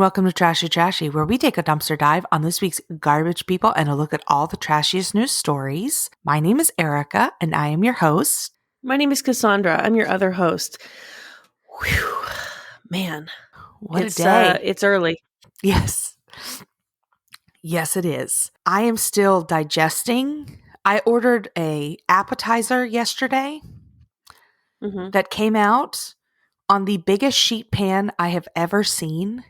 welcome to Trashy Trashy, where we take a dumpster dive on this week's garbage people and a look at all the trashiest news stories. My name is Erica, and I am your host. My name is Cassandra. I'm your other host. Whew. Man. What a day. It's early. Yes. Yes, it is. I am still digesting. I ordered an appetizer yesterday that came out on the biggest sheet pan I have ever seen.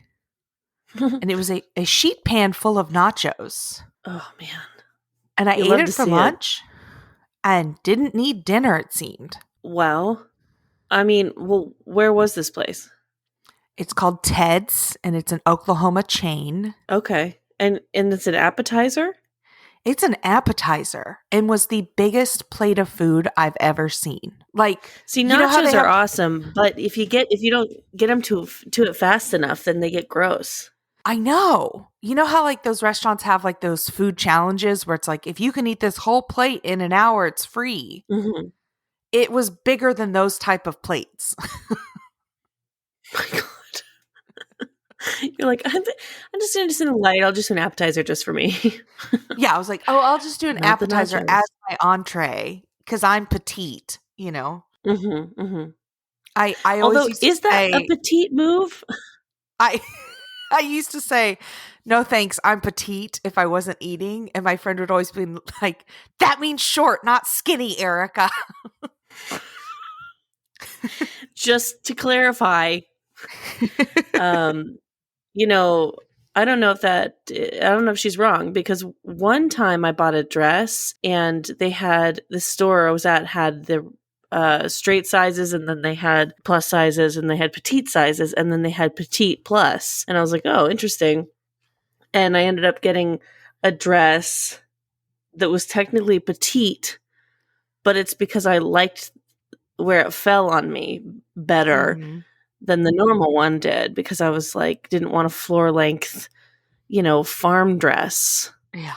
And it was a sheet pan full of nachos. Oh, man. And I ate it for lunch and didn't need dinner, it seemed. Wow. I mean, well, where was this place? It's called Ted's, and it's an Oklahoma chain. Okay. And it's an appetizer? It's an appetizer and was the biggest plate of food I've ever seen. See, nachos are awesome, but if you don't get them to it fast enough, then they get gross. I know. You know how those restaurants have those food challenges where it's if you can eat this whole plate in an hour, it's free. Mm-hmm. It was bigger than those type of plates. My God. You're like, I'm just interested in light. I'll just do an appetizer just for me. Yeah, I was like, oh, I'll just do an appetizer as my entree because I'm petite, you know. Mm-hmm, mm-hmm. I Although, always is that a petite move? I used to say, no thanks, I'm petite if I wasn't eating. And my friend would always be like, that means short, not skinny, Erica. Just to clarify, I don't know if she's wrong, because one time I bought a dress and the store I was at had the straight sizes, and then they had plus sizes, and they had petite sizes, and then they had petite plus. And I was like, oh, interesting. And I ended up getting a dress that was technically petite, but it's because I liked where it fell on me better than the normal one did, because I was didn't want a floor length, farm dress. Yeah.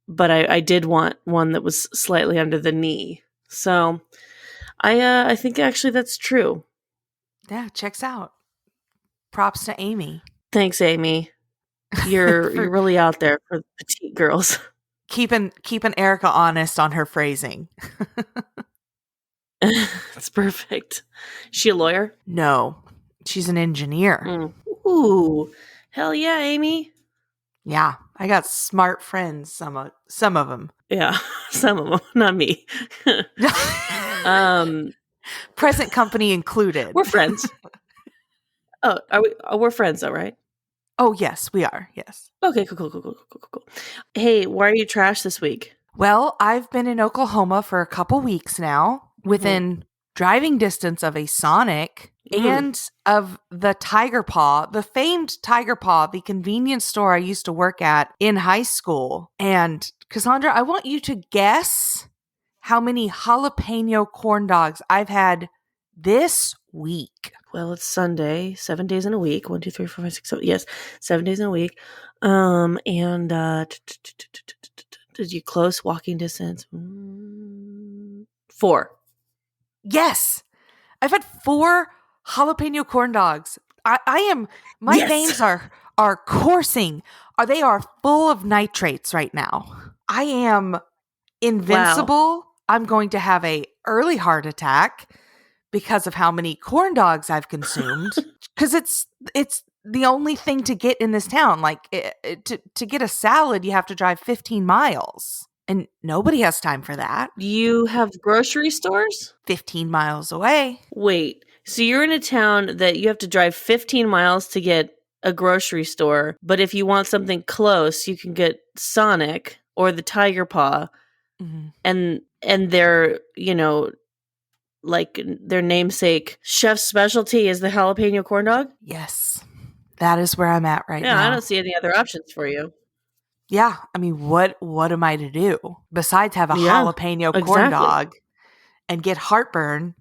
But I did want one that was slightly under the knee. So I think actually that's true. Yeah, checks out. Props to Amy. Thanks, Amy. You're really out there for petite girls. Keeping Erica honest on her phrasing. That's perfect. Is she a lawyer? No, she's an engineer. Ooh, hell yeah, Amy. Yeah, I got smart friends. Some of them. Yeah, some of them, not me. Present company included. We're friends. Oh, are we? Oh, we're friends, though, right? Oh, yes, we are. Yes. Okay, cool. Hey, why are you trash this week? Well, I've been in Oklahoma for a couple weeks now, within driving distance of a Sonic and of the Tiger Paw, the famed Tiger Paw, the convenience store I used to work at in high school. And Cassandra, I want you to guess how many jalapeno corn dogs I've had this week. Well, it's Sunday, 7 days in a week. 1, 2, 3, 4, 5, 6, 7. Yes, 7 days in a week. And did you close walking distance? 4. Yes, I've had 4 jalapeno corn dogs. My veins are coursing. They are full of nitrates right now. I am invincible. Wow. I'm going to have a early heart attack because of how many corn dogs I've consumed. Because it's the only thing to get in this town. To get a salad, you have to drive 15 miles. And nobody has time for that. You have grocery stores? 15 miles away. Wait, so you're in a town that you have to drive 15 miles to get a grocery store, but if you want something close, you can get Sonic or the Tiger Paw, and their, their namesake chef's specialty is the jalapeno corn dog? Yes, that is where I'm at right now. Yeah, I don't see any other options for you. Yeah, I mean, what am I to do besides have a jalapeno corn dog and get heartburn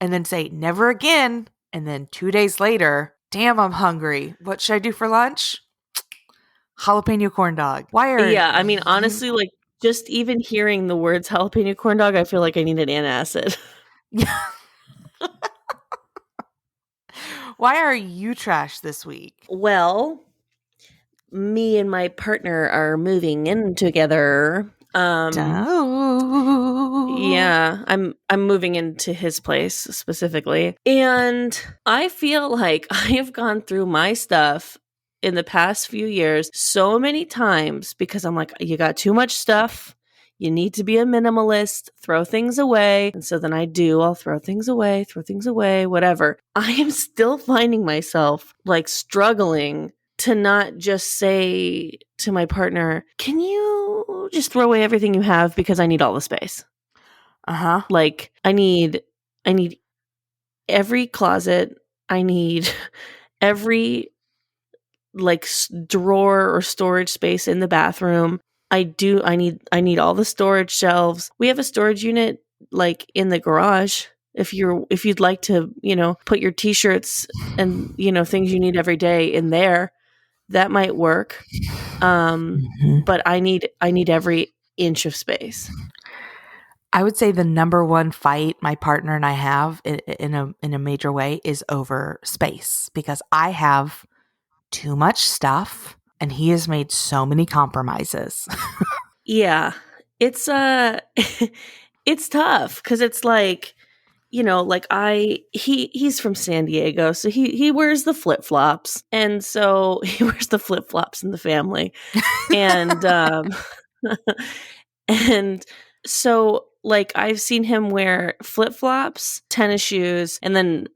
and then say never again, and then 2 days later, damn, I'm hungry. What should I do for lunch? Jalapeno corn dog. I mean, honestly, just even hearing the words jalapeno corn dog, I feel like I need an antacid. Yeah. Why are you trash this week? Well, me and my partner are moving in together. Yeah, I'm moving into his place specifically. And I feel like I have gone through my stuff in the past few years so many times because I'm like, you got too much stuff. You need to be a minimalist, throw things away. And so then I'll throw things away, whatever. I am still finding myself like struggling to not just say to my partner, can you just throw away everything you have because I need all the space? Uh-huh. Like I need every closet. I need every like drawer or storage space in the bathroom. I need all the storage shelves. We have a storage unit like in the garage. If you'd like to, put your t-shirts and, things you need every day in there, that might work. But I need every inch of space. I would say the number one fight my partner and I have in a major way is over space, because I have too much stuff and he has made so many compromises. Yeah. It's it's tough because it's like, he's from San Diego, so he wears the flip-flops. And so he wears the flip-flops in the family. And and so like I've seen him wear flip-flops, tennis shoes, and then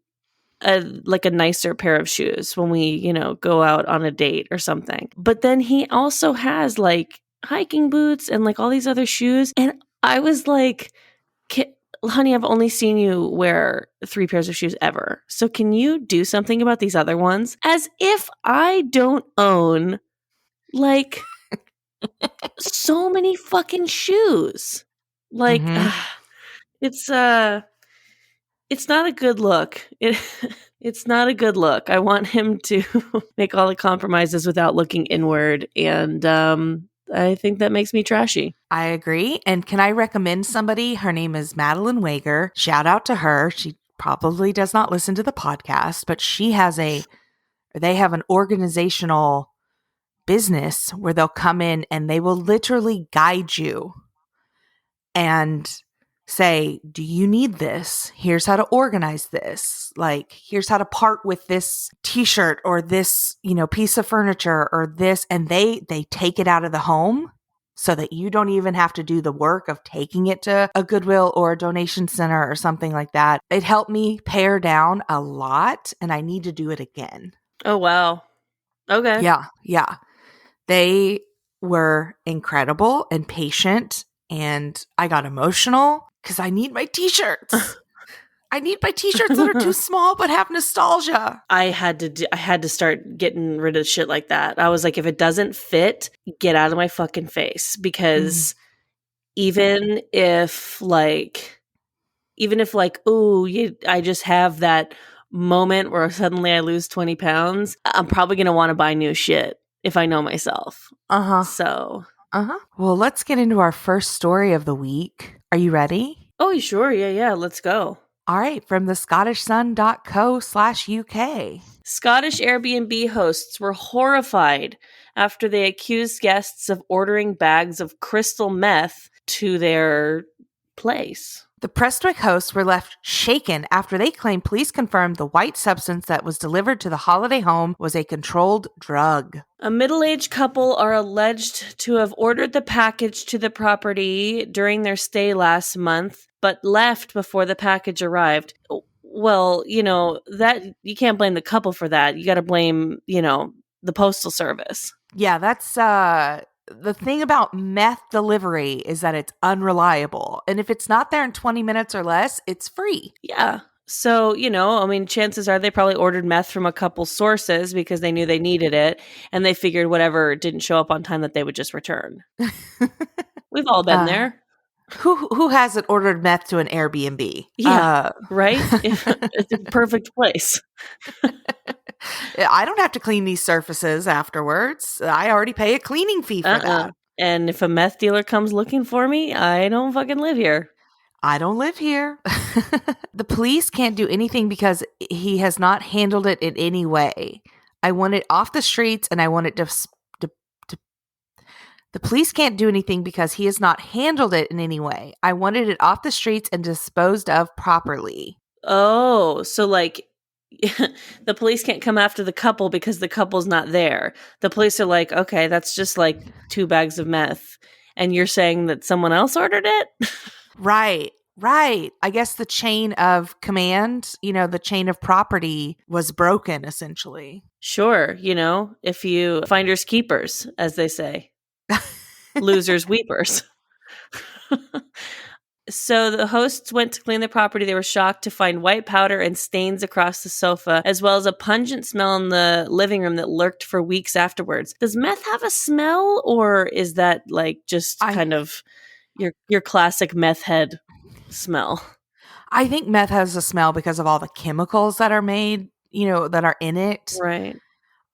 a nicer pair of shoes when we, go out on a date or something. But then he also has like hiking boots and like all these other shoes. And I was like, honey, I've only seen you wear 3 pairs of shoes ever. So can you do something about these other ones? As if I don't own like so many fucking shoes. Like, it's not a good look. It's not a good look. I want him to make all the compromises without looking inward. And I think that makes me trashy. I agree. And can I recommend somebody? Her name is Madeline Wager. Shout out to her. She probably does not listen to the podcast, but they have an organizational business where they'll come in and they will literally guide you and say, do you need this? Here's how to organize this. Like, here's how to part with this t-shirt or this, piece of furniture or this. And they take it out of the home so that you don't even have to do the work of taking it to a Goodwill or a donation center or something like that. It helped me pare down a lot, and I need to do it again. Oh, wow. Okay. Yeah. They were incredible and patient, and I got emotional because I need my t-shirts. I need my t-shirts that are too small but have nostalgia. I had to start getting rid of shit like that. I was like, if it doesn't fit, get out of my fucking face. Because even if I just have that moment where suddenly I lose 20 pounds, I'm probably going to want to buy new shit if I know myself. So. Well, let's get into our first story of the week. Are you ready? Oh, sure. Yeah. Let's go. All right. From the scottishsun.co/UK. Scottish Airbnb hosts were horrified after they accused guests of ordering bags of crystal meth to their place. The Prestwick hosts were left shaken after they claimed police confirmed the white substance that was delivered to the holiday home was a controlled drug. A middle-aged couple are alleged to have ordered the package to the property during their stay last month, but left before the package arrived. Well, that you can't blame the couple for that. You got to blame, the postal service. Yeah, that's the thing about meth delivery is that it's unreliable. And if it's not there in 20 minutes or less, it's free. Yeah. So, chances are they probably ordered meth from a couple sources because they knew they needed it. And they figured whatever didn't show up on time that they would just return. We've all been there. Who hasn't ordered meth to an Airbnb? Yeah, right? It's a perfect place. I don't have to clean these surfaces afterwards. I already pay a cleaning fee for that. And if a meth dealer comes looking for me, I don't fucking live here. I don't live here. The police can't do anything because he has not handled it in any way. I want it off the streets and I want it The police can't do anything because he has not handled it in any way. I wanted it off the streets and disposed of properly. Oh, so like the police can't come after the couple because the couple's not there. The police are like, okay, that's just like 2 bags of meth. And you're saying that someone else ordered it? Right. I guess the chain of command, the chain of property was broken essentially. Sure. If you finders keepers, as they say, losers weepers. So the hosts went to clean the property. They were shocked to find white powder and stains across the sofa, as well as a pungent smell in the living room that lurked for weeks afterwards. Does meth have a smell, or is that like just kind of your classic meth head smell? I think meth has a smell because of all the chemicals that are made, that are in it. Right.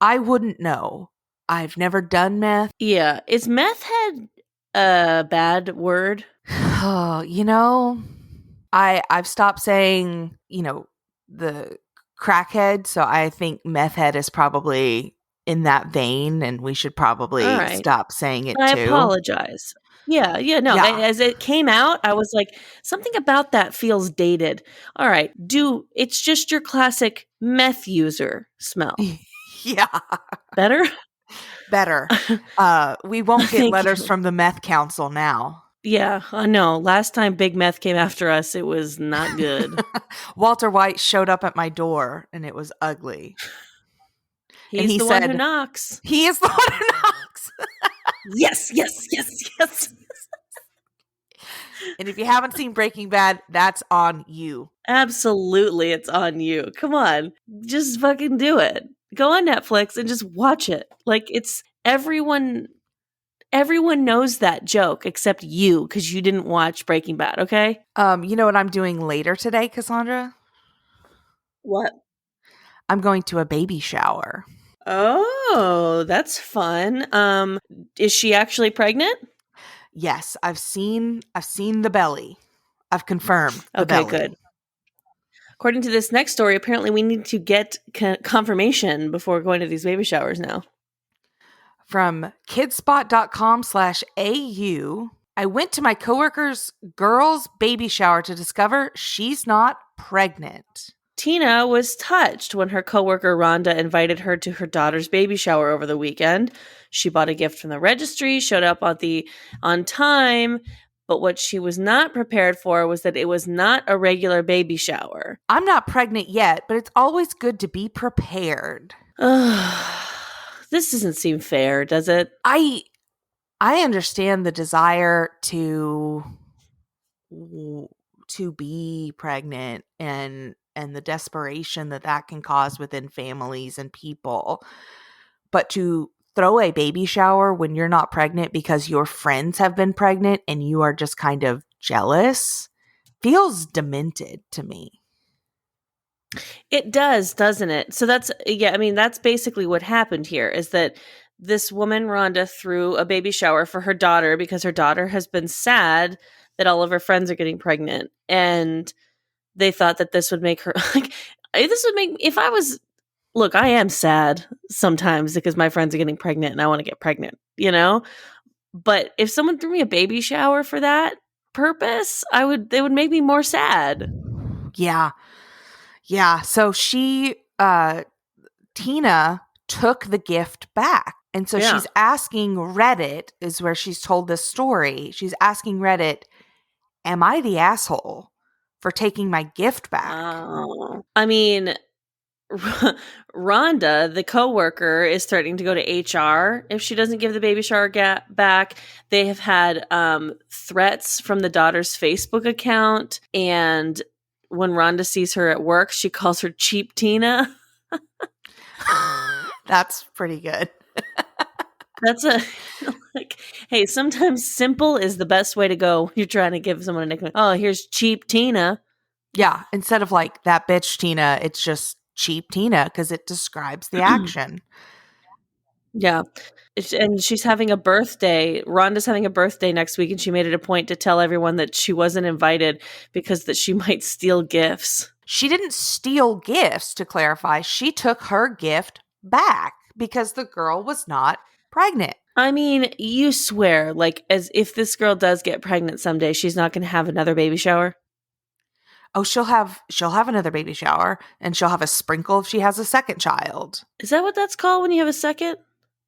I wouldn't know. I've never done meth. Yeah. Is meth head a bad word? I've stopped saying, the crackhead, so I think meth head is probably in that vein, and we should probably stop saying it too. I apologize. Yeah, no. Yeah. As it came out, I was like, something about that feels dated. All right, it's just your classic meth user smell. Yeah. Better? Better. We won't get letters from the meth council now. Yeah, I know. Last time Big Meth came after us, it was not good. Walter White showed up at my door, and it was ugly. He said, one who knocks. He is the one who knocks. Yes. And if you haven't seen Breaking Bad, that's on you. Absolutely, it's on you. Come on. Just fucking do it. Go on Netflix and just watch it. Like, it's everyone knows that joke except you, because you didn't watch Breaking Bad, okay? You know what I'm doing later today, Cassandra? What? I'm going to a baby shower. Oh, that's fun. Is she actually pregnant? Yes, I've seen the belly. I've confirmed the belly. Okay, good. According to this next story, apparently we need to get confirmation before going to these baby showers now. From kidspot.com/au, I went to my coworker's girl's baby shower to discover she's not pregnant. Tina was touched when her coworker Rhonda invited her to her daughter's baby shower over the weekend. She bought a gift from the registry, showed up on time, but what she was not prepared for was that it was not a regular baby shower. I'm not pregnant yet, but it's always good to be prepared. This doesn't seem fair, does it? I understand the desire to be pregnant and the desperation that can cause within families and people. But to throw a baby shower when you're not pregnant because your friends have been pregnant and you are just kind of jealous feels demented to me. It does, doesn't it? So that's basically what happened here, is that this woman, Rhonda, threw a baby shower for her daughter because her daughter has been sad that all of her friends are getting pregnant. And they thought that this would make her look, I am sad sometimes because my friends are getting pregnant and I want to get pregnant, but if someone threw me a baby shower for that purpose, they would make me more sad. Yeah. So Tina took the gift back. And so she's asking Reddit, is where she's told this story. She's asking Reddit, am I the asshole for taking my gift back? I mean, Rhonda, the coworker, is threatening to go to HR if she doesn't give the baby shower back. They have had threats from the daughter's Facebook account, and when Rhonda sees her at work, she calls her cheap Tina. That's pretty good. That's hey, sometimes simple is the best way to go when you're trying to give someone a nickname. Oh, here's cheap Tina. Yeah, instead of like that bitch Tina, it's just cheap Tina because it describes the action. Yeah. And she's having a birthday. Rhonda's having a birthday next week, and she made it a point to tell everyone that she wasn't invited because that she might steal gifts. She didn't steal gifts, to clarify. She took her gift back because the girl was not pregnant. I mean, you swear, like, as if this girl does get pregnant someday, she's not going to have another baby shower? Oh, she'll have another baby shower, and she'll have a sprinkle if she has a second child. Is that what that's called when you have a second?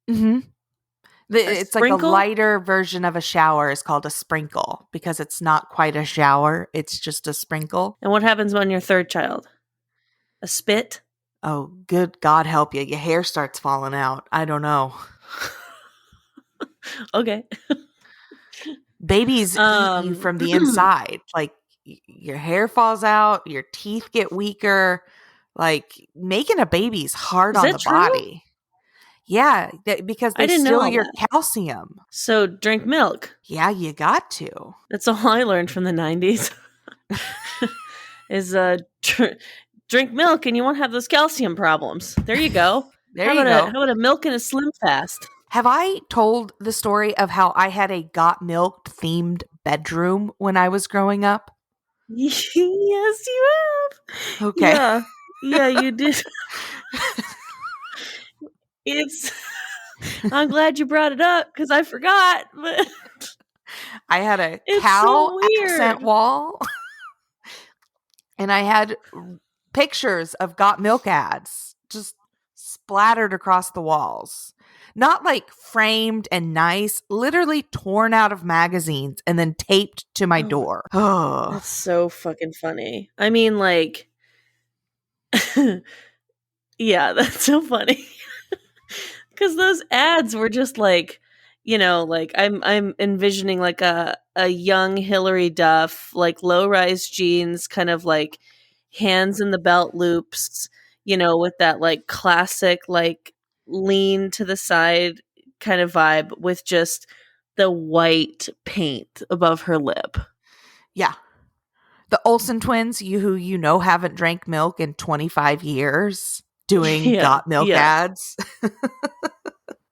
Mm-hmm. A It's like a sprinkle? lighter version of a shower is called a sprinkle because it's not quite a shower. It's just a sprinkle. And what happens when your third child? A spit? Oh, good God help you. Your hair starts falling out. I don't know. Okay. Babies eat you from the inside. Like your hair falls out, your teeth get weaker. Like making a baby's hard Is on that the true? body. Yeah, because I they didn't know steal all your that. calcium. So drink milk. Yeah, you got to. That's all I learned from the 90s. Is drink milk and you won't have those calcium problems. There you go. There you go. How about a milk and a Slim Fast? Have I told the story of how I had a Got Milked themed bedroom when I was growing up? Yes, you have. Okay. Yeah, you did. I'm glad you brought it up because I forgot. But I had a it's cow so accent weird. wall, and I had pictures of Got Milk ads just splattered across the walls. Not like framed and nice, literally torn out of magazines and then taped to my door. Oh, That's so fucking funny. I mean, like, yeah, that's so funny. Because those ads were just like, like I'm envisioning like a young Hillary Duff, like low rise jeans, kind of like hands in the belt loops, with that like classic like lean to the side kind of vibe with just the white paint above her lip. yeah. The Olsen twins, who haven't drank milk in 25 years, doing Got Milk ads.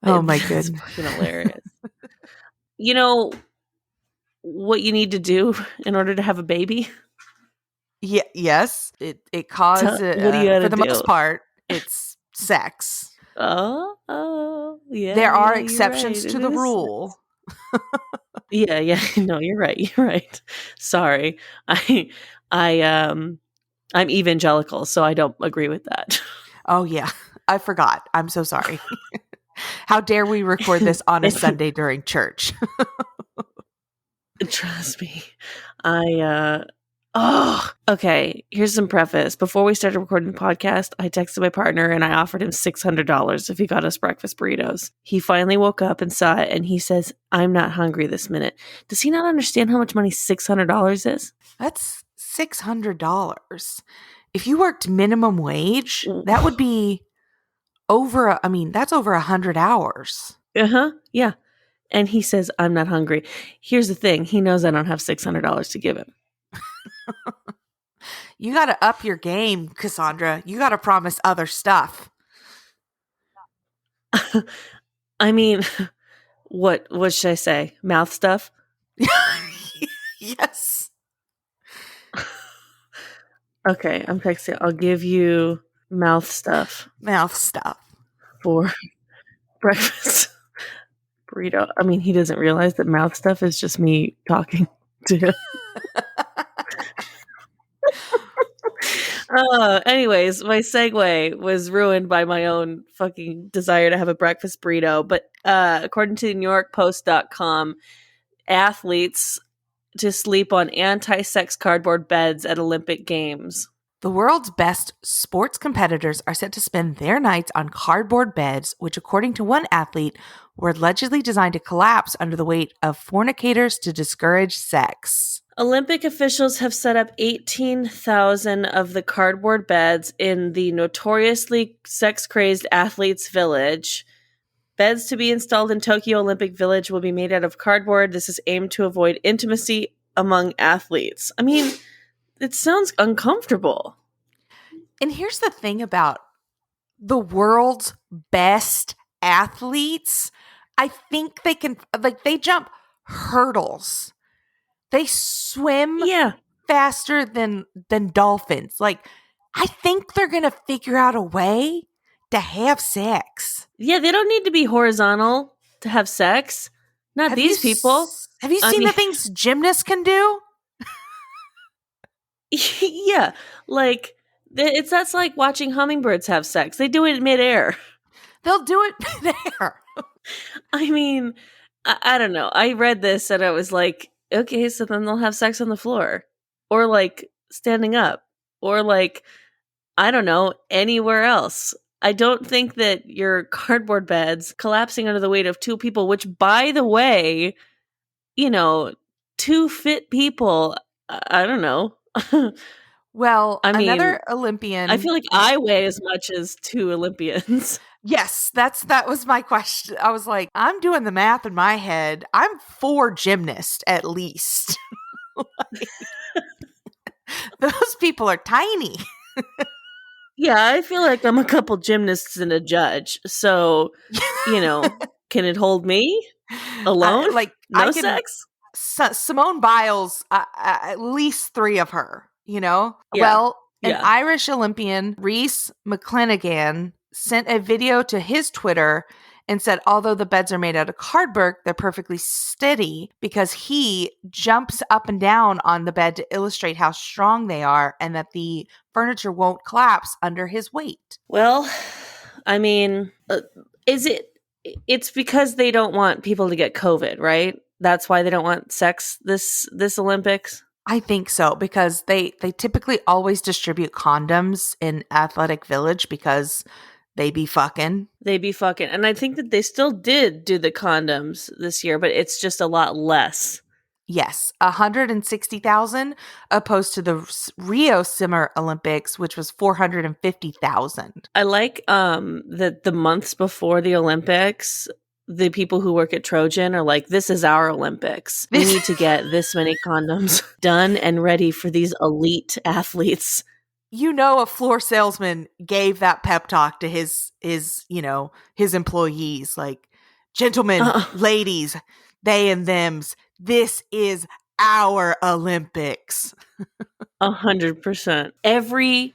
Oh my goodness. It's fucking hilarious. You know what you need to do in order to have a baby? Yeah, yes. It causes, what do you gotta for the do? most part, it's sex. Oh, yeah. There are you're exceptions right. to It the is. rule. Yeah. No, you're right. You're right. Sorry. I'm evangelical, so I don't agree with that. Oh yeah, I forgot. I'm so sorry. How dare we record this on a Sunday during church? Trust me. Okay. Here's some preface. Before we started recording the podcast, I texted my partner and I offered him $600 if he got us breakfast burritos. He finally woke up and saw it and he says, "I'm not hungry this minute." Does he not understand how much money $600 is? That's $600. If you worked minimum wage, that would be that's over 100 hours. Yeah. And he says, "I'm not hungry." Here's the thing. He knows I don't have $600 to give him. You got to up your game, Cassandra. You got to promise other stuff. I mean, what should I say? Mouth stuff? Yes. Okay, I'm texting. I'll give you mouth stuff. Mouth stuff. For breakfast burrito. I mean, he doesn't realize that mouth stuff is just me talking to him. Anyways, my segue was ruined by my own fucking desire to have a breakfast burrito. But according to NewYorkPost.com, athletes to sleep on anti-sex cardboard beds at Olympic Games. The world's best sports competitors are set to spend their nights on cardboard beds, which, according to one athlete, were allegedly designed to collapse under the weight of fornicators to discourage sex. Olympic officials have set up 18,000 of the cardboard beds in the notoriously sex-crazed athletes' village. Beds to be installed in Tokyo Olympic Village will be made out of cardboard. This is aimed to avoid intimacy among athletes. I mean, it sounds uncomfortable. And here's the thing about the world's best athletes. I think they can, they jump hurdles. They swim faster than dolphins. I think they're going to figure out a way to have sex. Yeah, they don't need to be horizontal. to have sex. Not Have these people. Have you I seen mean, the things gymnasts can do? yeah, like that's like watching hummingbirds have sex. They do it midair. They'll do it there. I mean, I don't know. I read this and I was like, okay, so then they'll have sex on the floor, or like standing up, or like, I don't know, anywhere else. I don't think that your cardboard beds collapsing under the weight of two people, which, by the way, two fit people, I don't know. Well, I mean, another I Olympian. feel like I weigh as much as two Olympians. Yes, that was my question. I was like, I'm doing the math in my head. I'm 4 gymnasts at least. Those people are tiny. Yeah, I feel like I'm a couple gymnasts and a judge. So, can it hold me alone? Like I No can sex? Simone Biles, at least 3 of her, you know? Yeah. Well, an Yeah. Irish Olympian, Rhys McClenaghan, sent a video to his Twitter and said, although the beds are made out of cardboard, they're perfectly steady because he jumps up and down on the bed to illustrate how strong they are and that the furniture won't collapse under his weight. Well, I mean, it's because they don't want people to get COVID, right? That's why they don't want sex this Olympics. I think so because they typically always distribute condoms in Athletic Village because they be fucking. And I think that they still did do the condoms this year, but it's just a lot less. Yes, 160,000 opposed to the Rio Summer Olympics, which was 450,000. I like that the months before the Olympics, the people who work at Trojan are like, this is our Olympics. We need to get this many condoms done and ready for these elite athletes. You know, a floor salesman gave that pep talk to his employees, like, gentlemen, ladies, they and thems, this is our Olympics. 100%. Every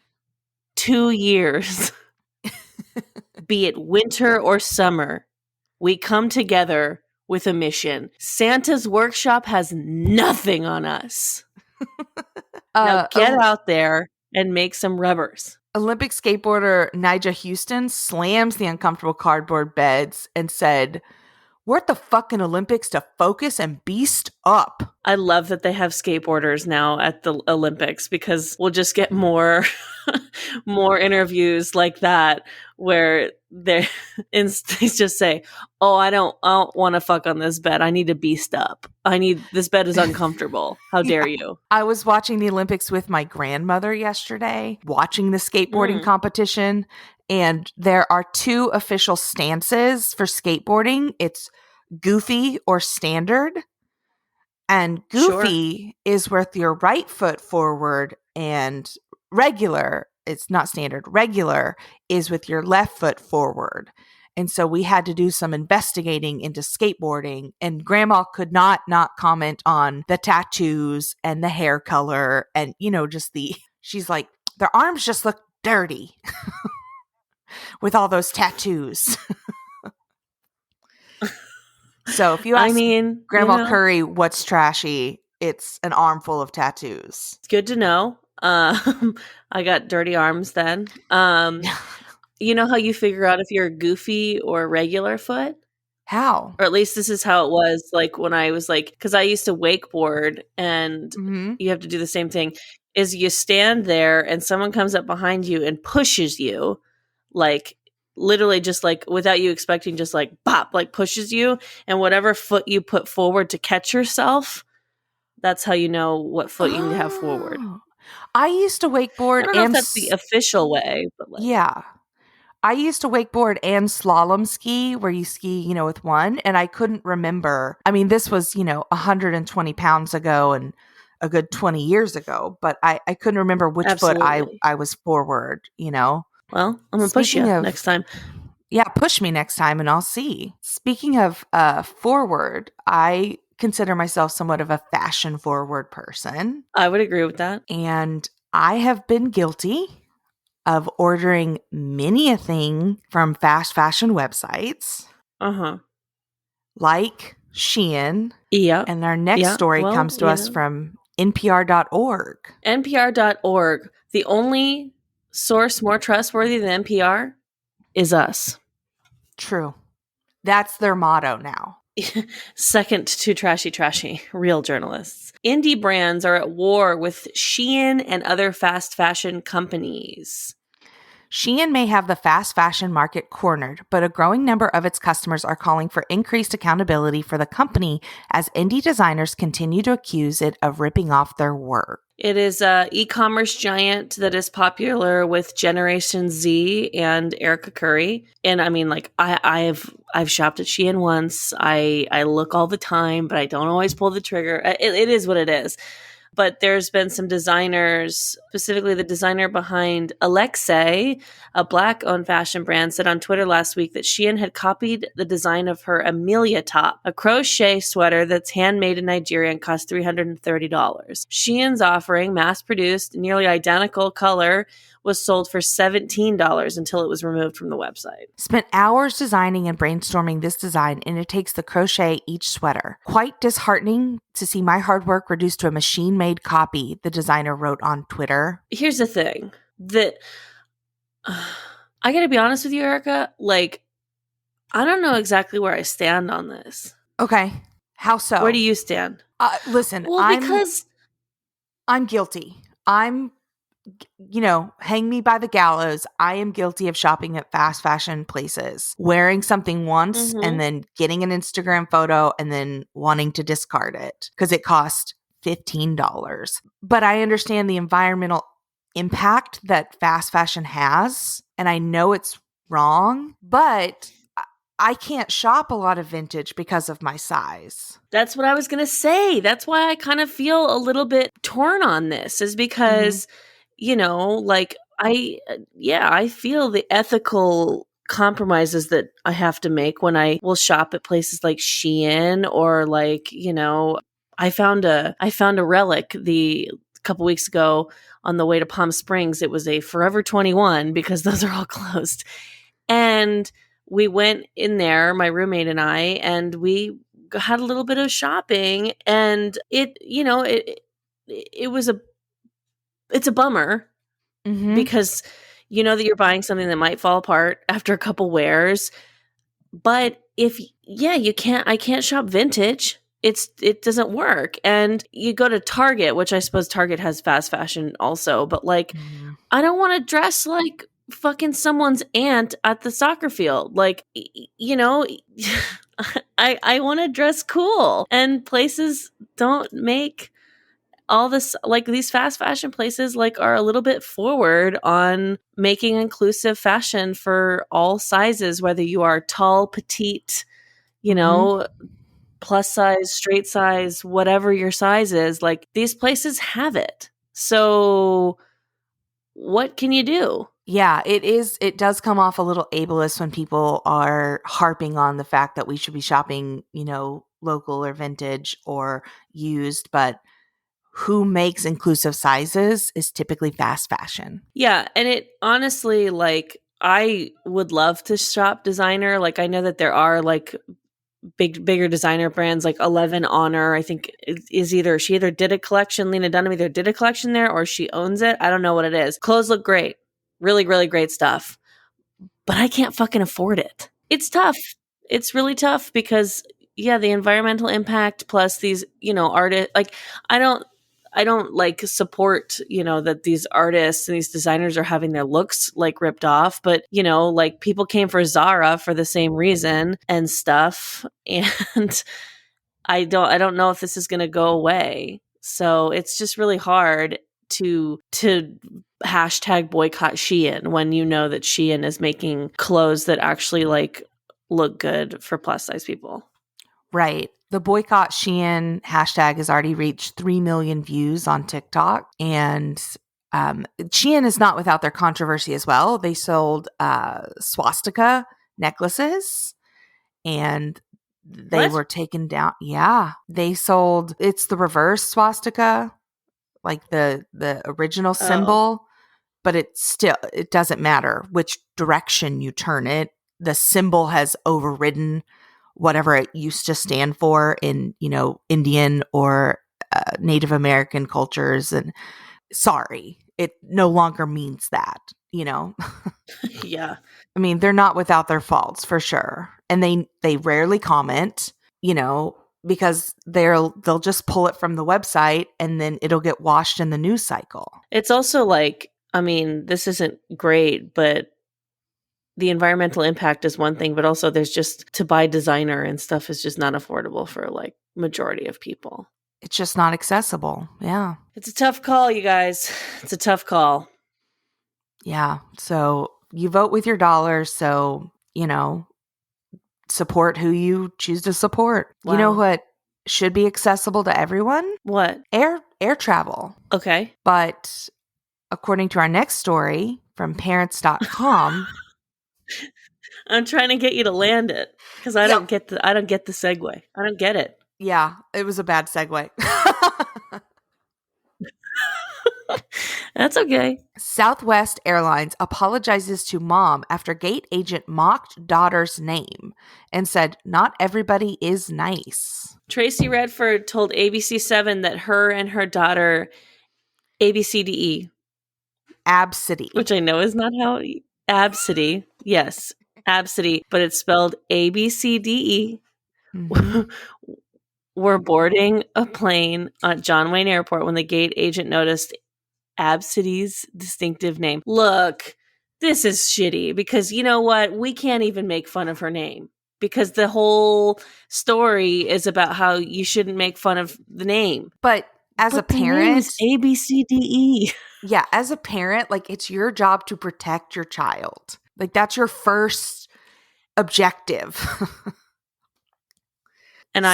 2 years, be it winter or summer, we come together with a mission. Santa's workshop has nothing on us. Now get out there and make some rubbers. Olympic skateboarder Nigel Houston slams the uncomfortable cardboard beds and said, we're at the fucking Olympics to focus and beast up. I love that they have skateboarders now at the Olympics because we'll just get more interviews like that where they just say, oh, I don't want to fuck on this bed. I need to beast up. This bed is uncomfortable. How dare you? I was watching the Olympics with my grandmother yesterday, watching the skateboarding competition. And there are 2 official stances for skateboarding. It's goofy or standard. And goofy is with your right foot forward, and regular, it's not standard, regular is with your left foot forward. And so we had to do some investigating into skateboarding, and grandma could not comment on the tattoos and the hair color and, she's like, their arms just look dirty with all those tattoos. So if you ask Grandma Curry what's trashy, it's an armful of tattoos. It's good to know. I got dirty arms then. You know how you figure out if you're a goofy or a regular foot? How? Or at least this is how it was like when I was like, because I used to wakeboard and you have to do the same thing, is you stand there and someone comes up behind you and pushes you, like literally just like without you expecting, just like bop, like pushes you, and whatever foot you put forward to catch yourself, that's how you know what foot you need to have forward. I used to wakeboard. I don't know if that's the official way, but like, yeah. I used to wakeboard and slalom ski where you ski, with one, and I couldn't remember. I mean, this was, 120 pounds ago and a good 20 years ago, but I couldn't remember which foot I was forward, Well, I'm going to push you next time. Yeah, push me next time and I'll see. Speaking of forward, I consider myself somewhat of a fashion forward person. I would agree with that. And I have been guilty of ordering many a thing from fast fashion websites. like Shein. Yeah. And our next story comes to us from NPR.org. NPR.org. The only source more trustworthy than NPR is us. True. That's their motto now. Second to trashy, real journalists. Indie brands are at war with Shein and other fast fashion companies. Shein may have the fast fashion market cornered, but a growing number of its customers are calling for increased accountability for the company as indie designers continue to accuse it of ripping off their work. It is an e-commerce giant that is popular with Generation Z and Erica Curry. And I mean, like, I've shopped at Shein once. I look all the time, but I don't always pull the trigger. It is what it is. But there's been some designers, specifically the designer behind Alexei, a Black-owned fashion brand, said on Twitter last week that Shein had copied the design of her Amelia top, a crochet sweater that's handmade in Nigeria and costs $330. Shein's offering, mass-produced, nearly identical color, was sold for $17 until it was removed from the website. Spent hours designing and brainstorming this design, and it takes the crochet each sweater. Quite disheartening to see my hard work reduced to a machine-made copy, the designer wrote on Twitter. Here's the thing. I gotta be honest with you, Erica. Like, I don't know exactly where I stand on this. Okay. How so? Where do you stand? Listen, because I'm guilty. Hang me by the gallows. I am guilty of shopping at fast fashion places, wearing something once and then getting an Instagram photo and then wanting to discard it because it cost $15. But I understand the environmental impact that fast fashion has, and I know it's wrong, but I can't shop a lot of vintage because of my size. That's what I was going to say. That's why I kind of feel a little bit torn on this, is because, I feel the ethical compromises that I have to make when I will shop at places like Shein or I found a relic a couple weeks ago on the way to Palm Springs. It was a Forever 21 because those are all closed. And we went in there, my roommate and I, and we had a little bit of shopping, and it's a bummer because you know that you're buying something that might fall apart after a couple wears. But I can't shop vintage. It doesn't work. And you go to Target, which I suppose Target has fast fashion also, but I don't want to dress like fucking someone's aunt at the soccer field. I want to dress cool, and places don't make all this. These fast fashion places are a little bit forward on making inclusive fashion for all sizes, whether you are tall, petite, plus size, straight size, whatever your size is. These places have it. So what can you do? Yeah, it does come off a little ableist when people are harping on the fact that we should be shopping, local or vintage or used, but who makes inclusive sizes is typically fast fashion. Yeah, and it honestly, I would love to shop designer. I know that there are bigger designer brands like 11 Honor. I think she either did a collection, Lena Dunham either did a collection there or she owns it. I don't know what it is. Clothes look great. Really, really great stuff. But I can't fucking afford it. It's tough. It's really tough because the environmental impact plus these, artists, I don't support, that these artists and these designers are having their looks ripped off, but people came for Zara for the same reason and stuff. And I don't know if this is going to go away. So it's just really hard to hashtag boycott Shein when you know that Shein is making clothes that actually look good for plus size people. Right. The boycott Shein hashtag has already reached 3 million views on TikTok. And Shein is not without their controversy as well. They sold swastika necklaces and they were taken down. Yeah. They sold, it's the reverse swastika, like the original symbol, but it doesn't matter which direction you turn it. The symbol has overridden whatever it used to stand for in, Indian or Native American cultures. And sorry, it no longer means that, Yeah. I mean, they're not without their faults for sure. And they rarely comment, because they'll just pull it from the website and then it'll get washed in the news cycle. It's also like, I mean, this isn't great, but the environmental impact is one thing, but also there's just to buy designer and stuff is just not affordable for like majority of people. It's just not accessible. Yeah. It's a tough call, you guys. It's a tough call. Yeah. So you vote with your dollars. So, support who you choose to support. Wow. You know what should be accessible to everyone? What? Air travel. Okay. But according to our next story from parents.com, I'm trying to get you to land it because I don't get the segue. I don't get it. Yeah, it was a bad segue. That's okay. Southwest Airlines apologizes to mom after gate agent mocked daughter's name and said, "Not everybody is nice." Tracy Redford told ABC7 that her and her daughter, ABCDE. Absidy. Which I know is not how... Absidy. Yes, Absidy. But it's spelled ABCDE. Mm-hmm. Were boarding a plane at John Wayne Airport when the gate agent noticed Absidy's distinctive name. Look, this is shitty because you know what? We can't even make fun of her name because the whole story is about how you shouldn't make fun of the name. But as a parent, it's ABCDE. Yeah, as a parent, like it's your job to protect your child. Like that's your first objective. And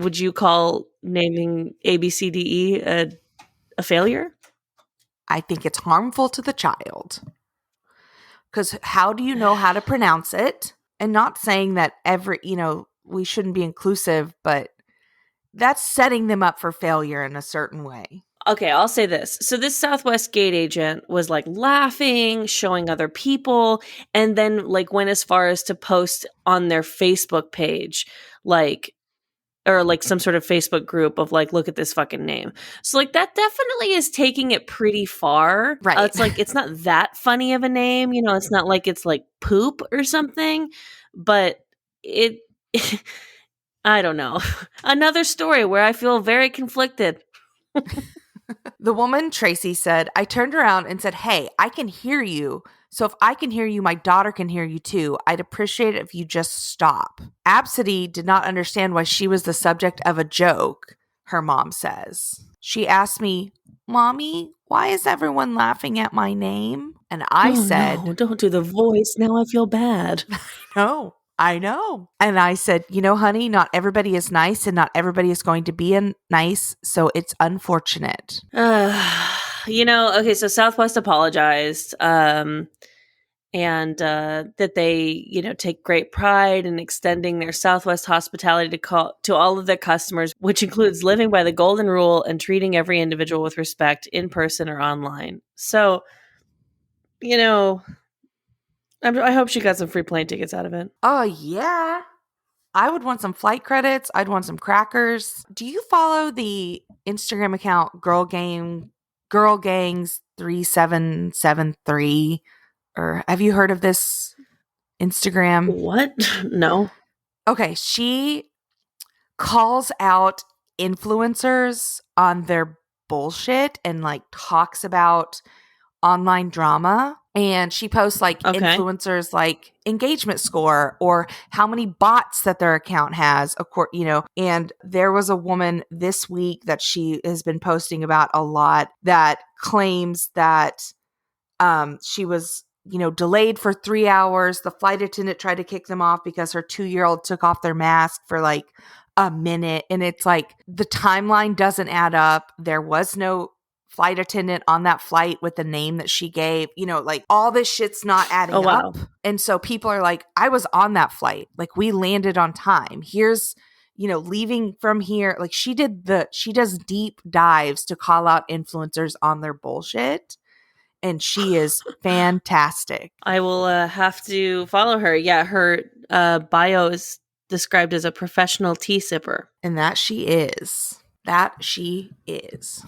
would you call naming ABCDE a failure? I think it's harmful to the child. Because how do you know how to pronounce it? And not saying that we shouldn't be inclusive, but that's setting them up for failure in a certain way. Okay, I'll say this. So this Southwest gate agent was like laughing, showing other people, and then like went as far as to post on their Facebook page, or like some sort of Facebook group of like, look at this fucking name. So like that definitely is taking it pretty far. Right. It's like, it's not that funny of a name. It's not like it's like poop or something, but I don't know. Another story where I feel very conflicted. The woman, Tracy, said, "I turned around and said, 'Hey, I can hear you. So if I can hear you, my daughter can hear you too. I'd appreciate it if you just stop.'" Absidy did not understand why she was the subject of a joke, her mom says. She asked me, "Mommy, why is everyone laughing at my name?" And I said, "No, don't do the voice. Now I feel bad." I know. And I said, honey, not everybody is nice and not everybody is going to be nice. So it's unfortunate. Okay, so Southwest apologized and that they, take great pride in extending their Southwest hospitality to all of their customers, which includes living by the golden rule and treating every individual with respect in person or online. So, I hope she got some free plane tickets out of it. Oh, yeah. I would want some flight credits. I'd want some crackers. Do you follow the Instagram account Girl Gangs 3773? Or have you heard of this Instagram? What? No. Okay, she calls out influencers on their bullshit and like talks about online drama. And she posts like influencers like engagement score or how many bots that their account has, of course, and there was a woman this week that she has been posting about a lot that claims that she was, delayed for 3 hours. The flight attendant tried to kick them off because her 2-year-old took off their mask for like a minute. And it's like the timeline doesn't add up. There was no flight attendant on that flight with the name that she gave, like all this shit's not adding up. And so people are like, I was on that flight. Like we landed on time. Here's, leaving from here. Like she does deep dives to call out influencers on their bullshit. And she is fantastic. I will have to follow her. Yeah. Her bio is described as a professional tea sipper. And that she is. That she is.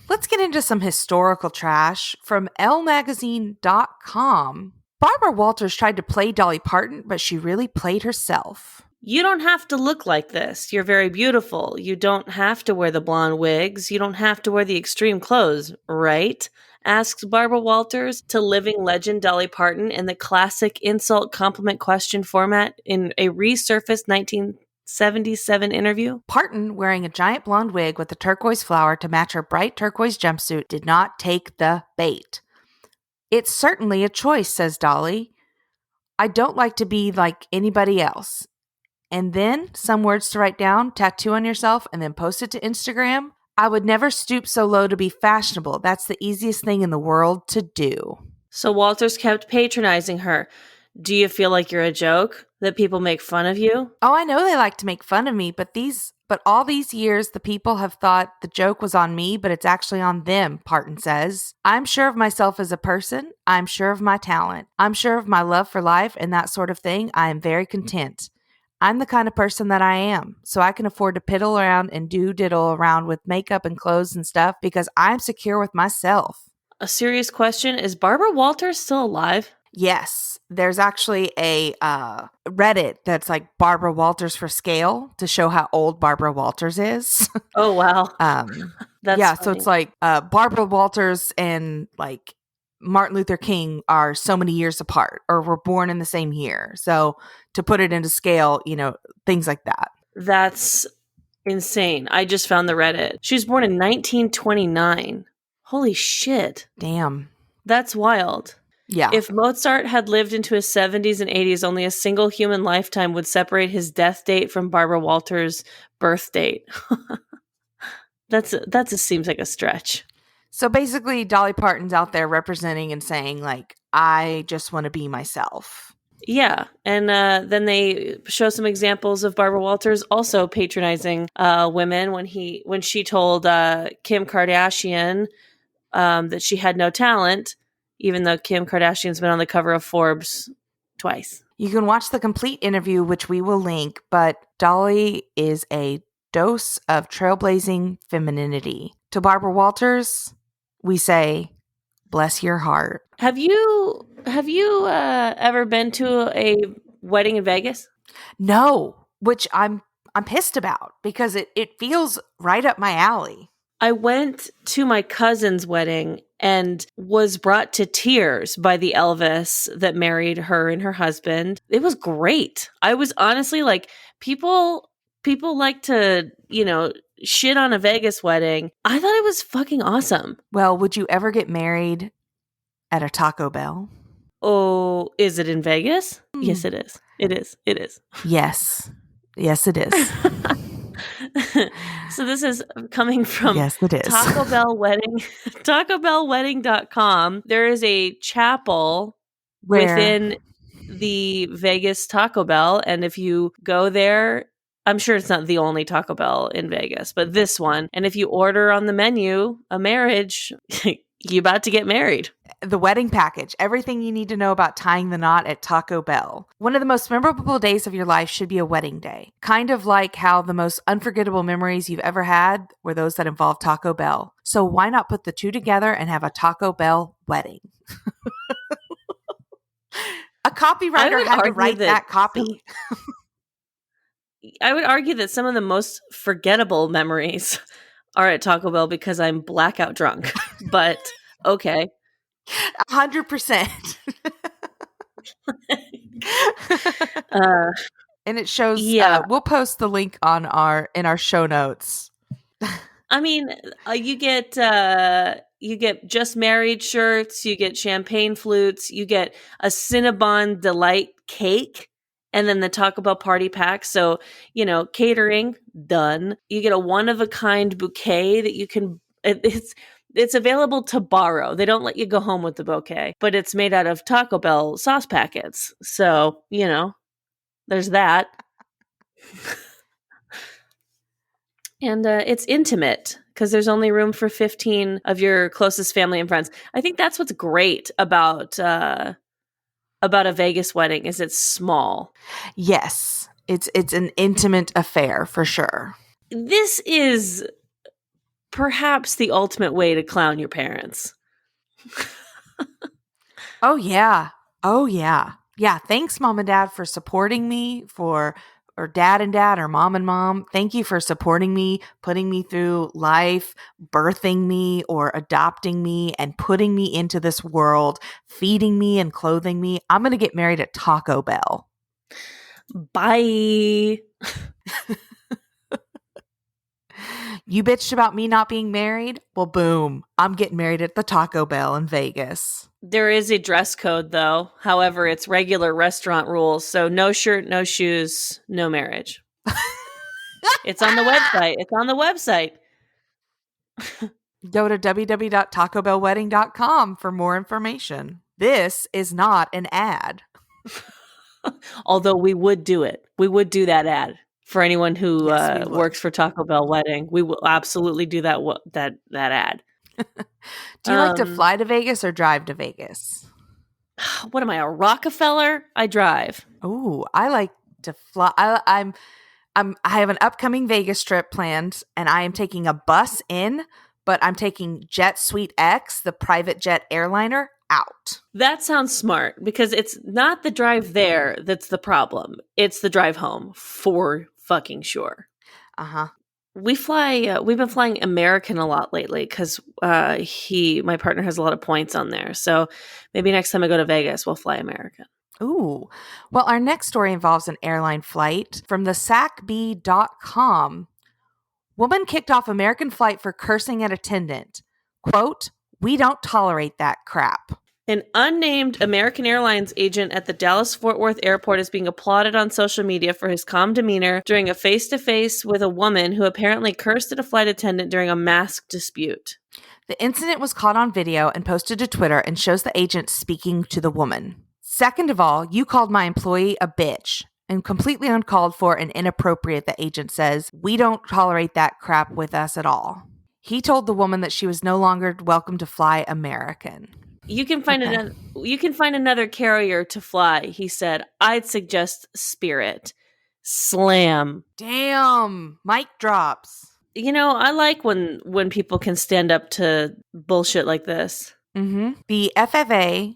Let's get into some historical trash from lmagazine.com. Barbara Walters tried to play Dolly Parton, but she really played herself. You don't have to look like this. You're very beautiful. You don't have to wear the blonde wigs. You don't have to wear the extreme clothes, right? Asks Barbara Walters to living legend Dolly Parton in the classic insult compliment question format in a resurfaced 1977 interview. Parton, wearing a giant blonde wig with a turquoise flower to match her bright turquoise jumpsuit, did not take the bait. It's certainly a choice, says Dolly. I don't like to be like anybody else. And then some words to write down, tattoo on yourself, and then post it to Instagram. I would never stoop so low to be fashionable. That's the easiest thing in the world to do. So Walters kept patronizing her. Do you feel like you're a joke? That people make fun of you? Oh, I know they like to make fun of me, but all these years the people have thought the joke was on me, but it's actually on them, Parton says. I'm sure of myself as a person. I'm sure of my talent. I'm sure of my love for life and that sort of thing. I am very content. I'm the kind of person that I am, so I can afford to piddle around and diddle around with makeup and clothes and stuff because I'm secure with myself. A serious question, is Barbara Walters still alive? Yes, there's actually a Reddit that's like Barbara Walters for scale to show how old Barbara Walters is. Oh, wow. That's funny. So it's like Barbara Walters and like Martin Luther King are so many years apart or were born in the same year. So to put it into scale, things like that. That's insane. I just found the Reddit. She was born in 1929. Holy shit. Damn. That's wild. Yeah. If Mozart had lived into his 70s and 80s, only a single human lifetime would separate his death date from Barbara Walters' birth date. That just seems like a stretch. So basically, Dolly Parton's out there representing and saying, like, I just want to be myself. Yeah. And then they show some examples of Barbara Walters also patronizing women when she told Kim Kardashian that she had no talent, even though Kim Kardashian's been on the cover of Forbes twice. You can watch the complete interview, which we will link, but Dolly is a dose of trailblazing femininity. To Barbara Walters, we say, bless your heart. Have you ever been to a wedding in Vegas? No, which I'm pissed about because it feels right up my alley. I went to my cousin's wedding and was brought to tears by the Elvis that married her and her husband. It was great. I was honestly like, people like to, shit on a Vegas wedding. I thought it was fucking awesome. Well, would you ever get married at a Taco Bell? Oh, is it in Vegas? Yes, it is. It is. It is. Yes. Yes, it is. So this is coming from yes, it is. Taco Bell Wedding, TacoBellWedding.com. There is a chapel within the Vegas Taco Bell. And if you go there, I'm sure it's not the only Taco Bell in Vegas, but this one. And if you order on the menu a marriage, you're about to get married. The wedding package, everything you need to know about tying the knot at Taco Bell. One of the most memorable days of your life should be a wedding day. Kind of like how the most unforgettable memories you've ever had were those that involved Taco Bell. So why not put the two together and have a Taco Bell wedding? A copywriter had to write that copy. I would argue that some of the most forgettable memories are at Taco Bell because I'm blackout drunk. But okay. 100%. And it shows, we'll post the link in our show notes. I mean, you get just married shirts, you get champagne flutes, you get a Cinnabon Delight cake, and then the Taco Bell party pack. So, catering, done. You get a one-of-a-kind bouquet that you can, it's available to borrow. They don't let you go home with the bouquet, but it's made out of Taco Bell sauce packets. So, there's that. And it's intimate because there's only room for 15 of your closest family and friends. I think that's what's great about a Vegas wedding is it's small. Yes. It's an intimate affair for sure. This is perhaps the ultimate way to clown your parents. Oh yeah. Oh yeah. Yeah, thanks mom and dad for supporting me, or dad and dad, or mom and mom. Thank you for supporting me, putting me through life, birthing me or adopting me and putting me into this world, feeding me and clothing me. I'm going to get married at Taco Bell. Bye. You bitched about me not being married? Well, boom. I'm getting married at the Taco Bell in Vegas. There is a dress code, though. However, it's regular restaurant rules. So no shirt, no shoes, no marriage. It's on the website. It's on the website. Go to www.tacobellwedding.com for more information. This is not an ad. Although we would do it. We would do that ad for anyone who Yes, works for Taco Bell Wedding. We will absolutely do that ad. Do you like to fly to Vegas or drive to Vegas? What am I, a Rockefeller? I drive. Oh, I like to fly. I have an upcoming Vegas trip planned, and I am taking a bus in, but I'm taking Jet Suite X, the private jet airliner, out. That sounds smart because it's not the drive there that's the problem. It's the drive home for fucking sure. Uh-huh. We've been flying American a lot lately because my partner has a lot of points on there. So maybe next time I go to Vegas, we'll fly American. Ooh. Well, our next story involves an airline flight. From the SACB.com, woman kicked off American flight for cursing at attendant. Quote, "We don't tolerate that crap." An unnamed American Airlines agent at the Dallas-Fort Worth airport is being applauded on social media for his calm demeanor during a face-to-face with a woman who apparently cursed at a flight attendant during a mask dispute. The incident was caught on video and posted to Twitter and shows the agent speaking to the woman. "Second of all, you called my employee a bitch, and completely uncalled for and inappropriate," the agent says. "We don't tolerate that crap with us at all." He told the woman that she was no longer welcome to fly American. You can find another carrier to fly, he said. "I'd suggest Spirit." Slam. Damn. Mic drops. You know, I like when people can stand up to bullshit like this. Mm-hmm. The FAA,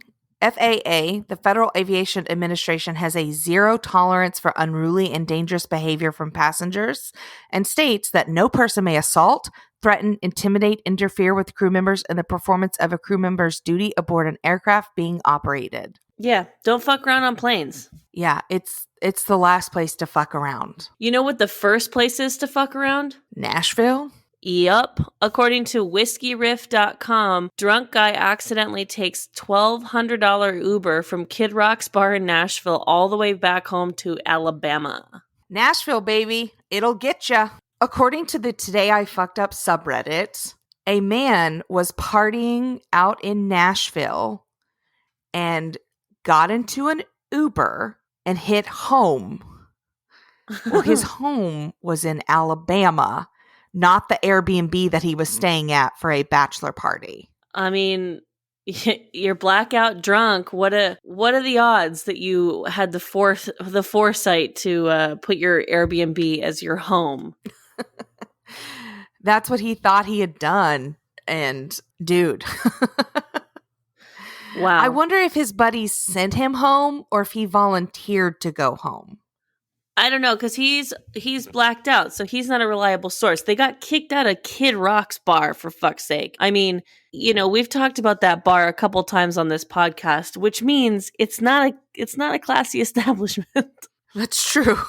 the Federal Aviation Administration, has a zero tolerance for unruly and dangerous behavior from passengers and states that no person may assault, threaten, intimidate, interfere with crew members in the performance of a crew member's duty aboard an aircraft being operated. Yeah, don't fuck around on planes. Yeah, it's the last place to fuck around. You know what the first place is to fuck around? Nashville? Yup. According to whiskeyriff.com, drunk guy accidentally takes $1,200 Uber from Kid Rock's bar in Nashville all the way back home to Alabama. Nashville, baby. It'll get ya. According to the Today I Fucked Up subreddit, a man was partying out in Nashville and got into an Uber and hit home. Well, his home was in Alabama, not the Airbnb that he was staying at for a bachelor party. I mean, you're blackout drunk. What are the odds that you had the foresight to put your Airbnb as your home? That's what he thought he had done. And dude, wow. I wonder if his buddies sent him home or if he volunteered to go home. I don't know, because he's blacked out, so he's not a reliable source. They got kicked out of Kid Rock's bar, for fuck's sake. I mean, you know, we've talked about that bar a couple times on this podcast, which means it's not a classy establishment. That's true.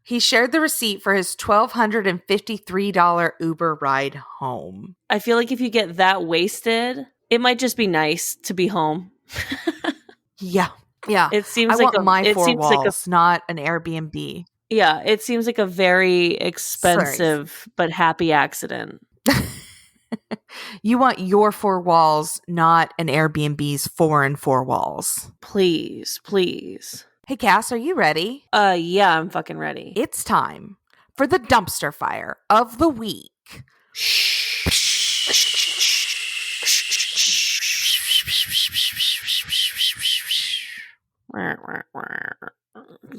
He shared the receipt for his $1,253 Uber ride home. I feel like if you get that wasted, it might just be nice to be home. Yeah. Yeah. It seems I want my four walls, not an Airbnb. Yeah, it seems like a very expensive but happy accident. You want your four walls, not an Airbnb's 4 and 4 walls. Please, please. Hey, Cass, are you ready? Yeah, I'm fucking ready. It's time for the dumpster fire of the week.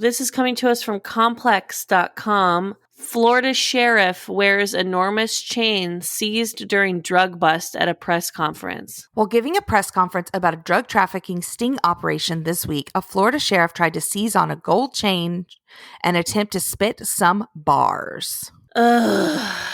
This is coming to us from complex.com. Florida sheriff wears enormous chain seized during drug bust at a press conference. While giving a press conference about a drug trafficking sting operation this week, a Florida sheriff tried to seize on a gold chain and attempt to spit some bars. Ugh.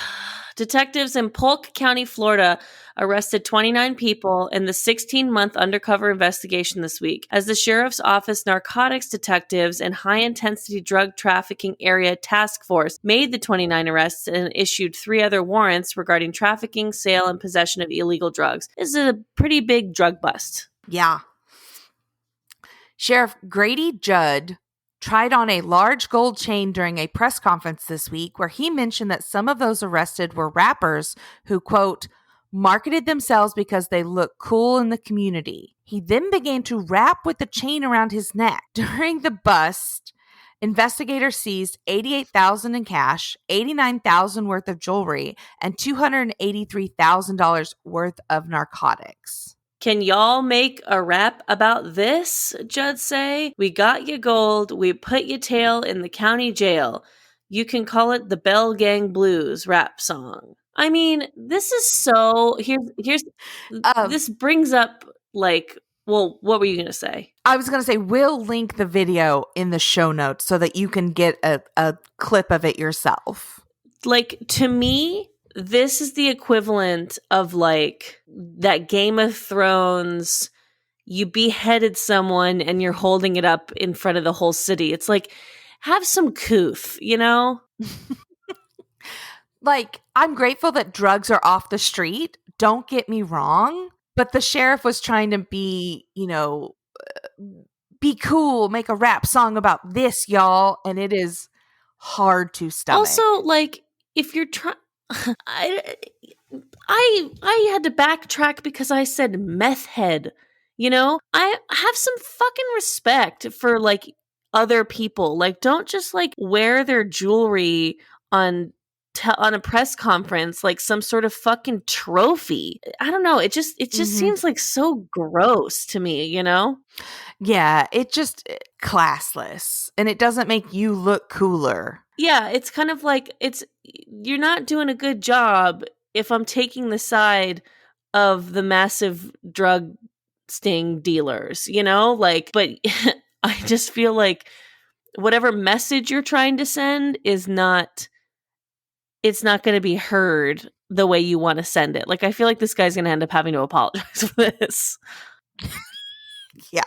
Detectives in Polk County, Florida, arrested 29 people in the 16-month undercover investigation this week as the sheriff's office narcotics detectives and high-intensity drug trafficking area task force made the 29 arrests and issued 3 other warrants regarding trafficking, sale, and possession of illegal drugs. This is a pretty big drug bust. Yeah. Sheriff Grady Judd tried on a large gold chain during a press conference this week where he mentioned that some of those arrested were rappers who, quote, marketed themselves because they look cool in the community. He then began to rap with the chain around his neck. During the bust, investigators seized $88,000 in cash, $89,000 worth of jewelry, and $283,000 worth of narcotics. Can y'all make a rap about this? Judd say. We got you gold. We put your tail in the county jail. You can call it the Bell Gang Blues rap song. I mean, this is so. Here's this brings up like. Well, what were you gonna say? I was gonna say we'll link the video in the show notes so that you can get a clip of it yourself. Like, to me, this is the equivalent of like that Game of Thrones, you beheaded someone and you're holding it up in front of the whole city. It's like, have some couth, you know? Like, I'm grateful that drugs are off the street. Don't get me wrong. But the sheriff was trying to be, be cool, make a rap song about this, y'all. And it is hard to stomach. Also, like, if you're trying... I had to backtrack because I said meth head. You know, I have some fucking respect for like other people. Like, don't just like wear their jewelry on a press conference like some sort of fucking trophy. I don't know. It just seems like so gross to me. You know? Yeah, it just classless, and it doesn't make you look cooler. Yeah, it's kind of like you're not doing a good job if I'm taking the side of the massive drug sting dealers, you know? Like, but I just feel like whatever message you're trying to send it's not going to be heard the way you want to send it. Like, I feel like this guy's going to end up having to apologize for this. Yeah.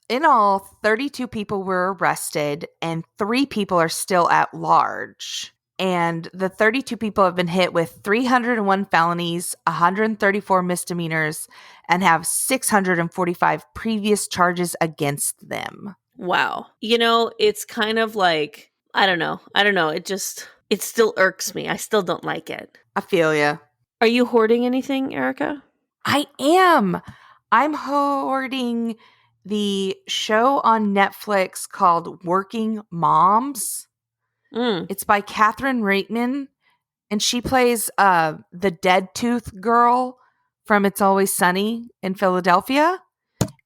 In all, 32 people were arrested and 3 people are still at large. And the 32 people have been hit with 301 felonies, 134 misdemeanors, and have 645 previous charges against them. Wow. You know, it's kind of like, I don't know. It still irks me. I still don't like it. I feel ya. Are you hoarding anything, Erica? I am. I'm hoarding the show on Netflix called Working Moms. It's by Catherine Reitman, and she plays the dead tooth girl from It's Always Sunny in Philadelphia.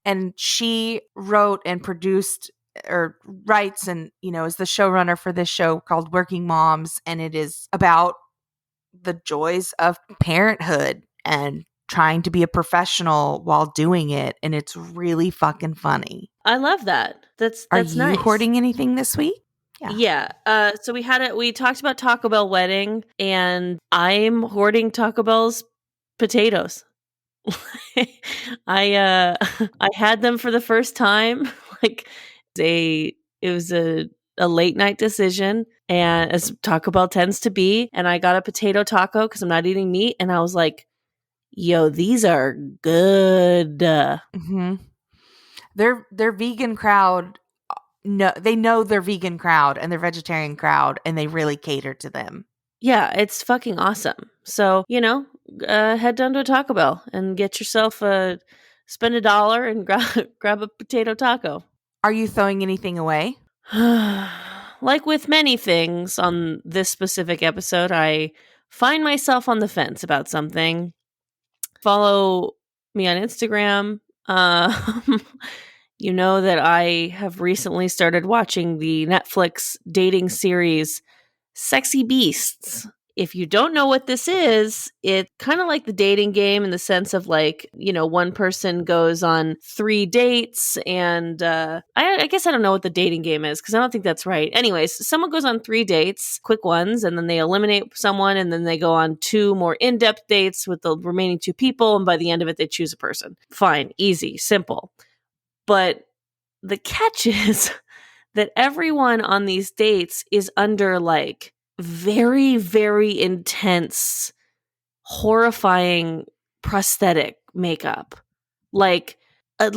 And she wrote and produced or writes and, is the showrunner for this show called Working Moms. And it is about the joys of parenthood and trying to be a professional while doing it. And it's really fucking funny. I love that. That's nice. Are you hoarding anything this week? Yeah. So we talked about Taco Bell wedding, and I'm hoarding Taco Bell's potatoes. I had them for the first time. Like it was a late night decision, and as Taco Bell tends to be, and I got a potato taco because I'm not eating meat, and I was like, yo, these are good. Mm-hmm. Their vegan crowd, no, they know their vegan crowd and their vegetarian crowd, and they really cater to them. Yeah, it's fucking awesome. So, head down to a Taco Bell and get yourself spend $1 and grab a potato taco. Are you throwing anything away? Like with many things on this specific episode, I find myself on the fence about something. Follow me on Instagram. you know that I have recently started watching the Netflix dating series Sexy Beasts. If you don't know what this is, it's kind of like the dating game in the sense of like, one person goes on 3 dates and I guess I don't know what the dating game is because I don't think that's right. Anyways, someone goes on 3 dates, quick ones, and then they eliminate someone and then they go on 2 more in-depth dates with the remaining 2 people. And by the end of it, they choose a person. Fine, easy, simple. But the catch is that everyone on these dates is under like very, very intense, horrifying prosthetic makeup. Like it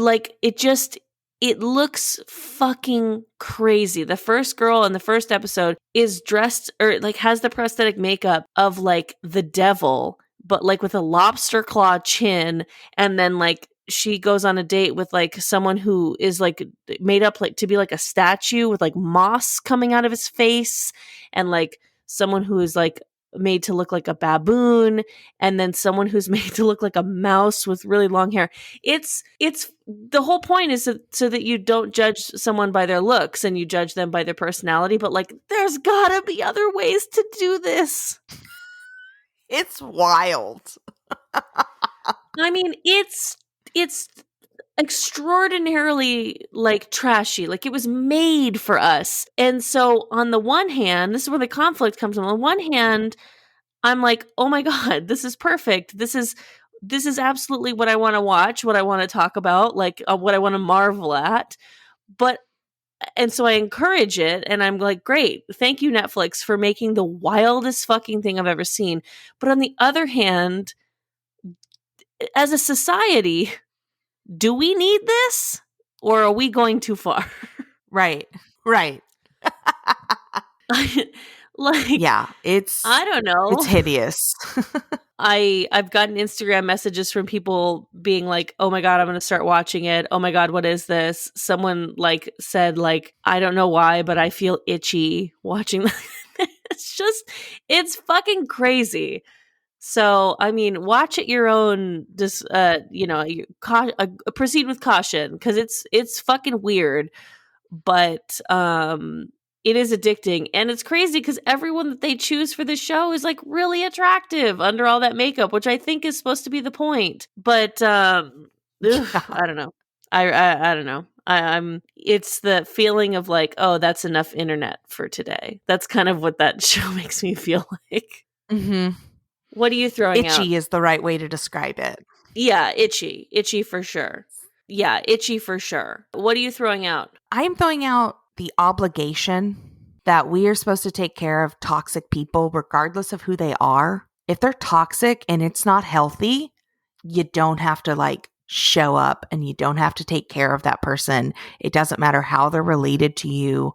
looks fucking crazy. The first girl in the first episode is dressed or like has the prosthetic makeup of like the devil, but like with a lobster claw chin, and then like she goes on a date with like someone who is like made up like to be like a statue with like moss coming out of his face, and like someone who is like made to look like a baboon, and then someone who's made to look like a mouse with really long hair. It's the whole point is so that you don't judge someone by their looks and you judge them by their personality, but like there's gotta be other ways to do this. It's wild. I mean, it's extraordinarily like trashy. Like it was made for us. And so on the one hand, this is where the conflict comes from. On one hand, I'm like, oh my God, this is perfect. This is absolutely what I want to watch, what I want to talk about, like what I want to marvel at. And so I encourage it, and I'm like, great, thank you, Netflix, for making the wildest fucking thing I've ever seen. But on the other hand, as a society, do we need this? Or are we going too far? Right. Like, yeah, I don't know. It's hideous. I've gotten Instagram messages from people being like, oh my God, I'm going to start watching it. Oh my God, what is this? Someone like said like, I don't know why, but I feel itchy watching it's fucking crazy. So, I mean, watch at your own, proceed with caution because it's fucking weird, but it is addicting, and it's crazy because everyone that they choose for the show is like really attractive under all that makeup, which I think is supposed to be the point. But I don't know. I don't know. I'm. It's the feeling of like, oh, that's enough internet for today. That's kind of what that show makes me feel like. Mm-hmm. What are you throwing out? Itchy is the right way to describe it. Yeah, itchy for sure. Yeah, itchy for sure. What are you throwing out? I'm throwing out the obligation that we are supposed to take care of toxic people regardless of who they are. If they're toxic and it's not healthy, you don't have to like show up and you don't have to take care of that person. It doesn't matter how they're related to you.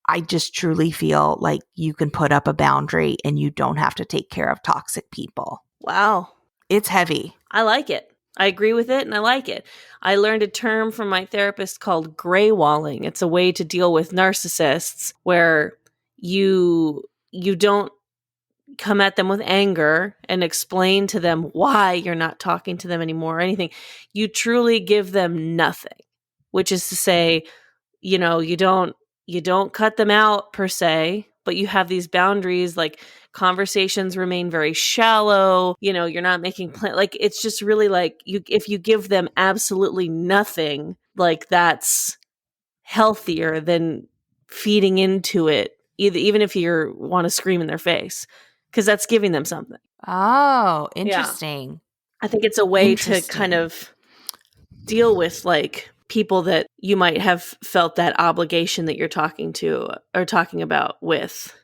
I just truly feel like you can put up a boundary and you don't have to take care of toxic people. Wow. It's heavy. I like it. I agree with it and I like it. I learned a term from my therapist called gray walling. It's a way to deal with narcissists where you don't come at them with anger and explain to them why you're not talking to them anymore or anything. You truly give them nothing, which is to say, you don't cut them out per se, but you have these boundaries, like conversations remain very shallow, you're not making like it's just really like if you give them absolutely nothing, like that's healthier than feeding into it, even if you want to scream in their face, because that's giving them something. Oh, interesting. Yeah. I think it's a way to kind of deal with like people that you might have felt that obligation that you're talking to or talking about with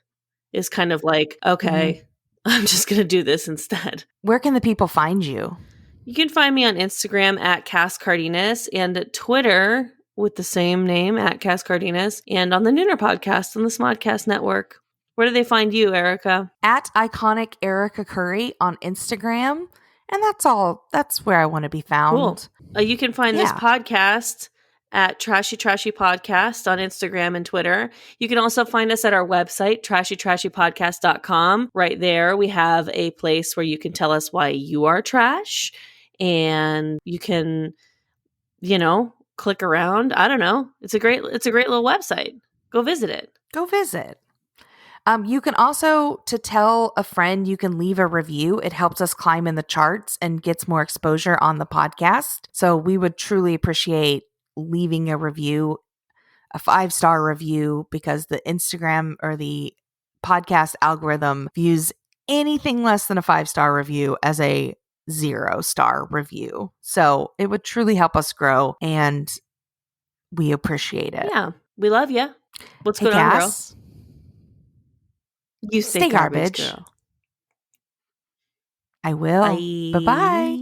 is kind of like, okay, I'm just going to do this instead. Where can the people find you? You can find me on Instagram at Cass Cardenas and Twitter with the same name at Cass Cardenas, and on the Nooner podcast on the Smodcast Network. Where do they find you, Erica? At Iconic Erica Curry on Instagram. And that's all. That's where I want to be found. Cool. You can find this podcast at Trashy Podcast on Instagram and Twitter. You can also find us at our website, trashytrashypodcast.com. Right there, we have a place where you can tell us why you are trash. And you can, click around. I don't know. It's a great little website. Go visit it. Go visit. You can also, to tell a friend, you can leave a review. It helps us climb in the charts and gets more exposure on the podcast. So we would truly appreciate leaving a review, a 5-star review, because the Instagram or the podcast algorithm views anything less than a 5-star review as a 0-star review. So it would truly help us grow, and we appreciate it. Yeah. We love you. What's Hey, going on, girl? Cass, You say stay garbage, garbage. girl. I will. Bye. Bye-bye.